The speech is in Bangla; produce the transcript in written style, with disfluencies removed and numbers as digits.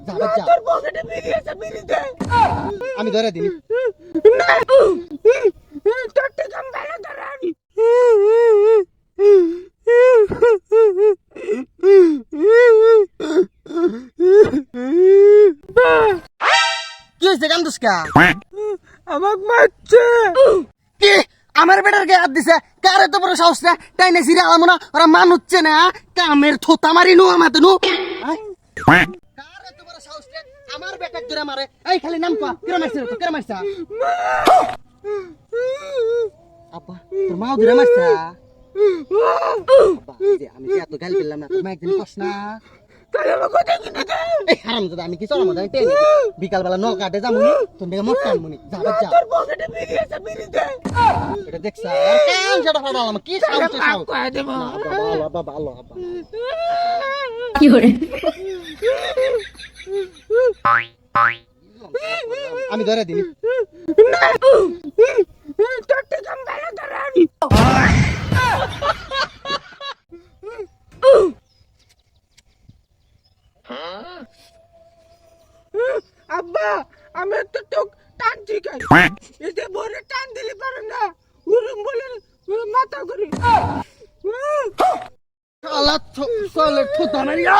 যা তোর পকেটে বিড়ি আছে, বিড়ি দে। আমি ধরে দিই। না, তোর থেকে আমি ভালো ধরে আনি। কি হয়েছে কান্দুস কা? আমাক মারছে। কি আমার বেটার গায়ে হাত দিছে? কারে তো বড় সাহস না, তাই না সিরা আলামো না, ওরা মানুচ্ছে না, কামের থোতা মারি নু আমাতে নু। কারে তো বড় সাহস না, আমার বেটাক ধরে মারে। এই খালি নাম কয়া, কেরা মারছে তো, কেরা মারছে? আপা তোর মাও ধরে মারছে? আপা আমি যে এত গাল পেলাম না, তোর মা একদিন কস না। তাহলে আমার কথা কিনে দে। এই হারামজাদা, আমি কি চরম মজা টেনে বিকাল বেলা নল কাটে যাবো নি, তোর দিকে মোট টানবো নি। যা যা, তোর পকেটে বিড়ি আছে, বিড়ি দে। এটা দেখছ আর কেন সেটা ফাটালাম? কি সাহস সাহস? কয়ে দেব। না ভালো আব্বা, ভালো আব্বা। কি করে আমি ধরে দিই। না, তোর থেকে আমি ভালো ধরে আনি। আব্বা, আমি তো তোক টানছি খাই। এতে ভরে টান দিলে পারে না, উরুম বলে মাথা করি। শালা চলে থুতা মারিয়া।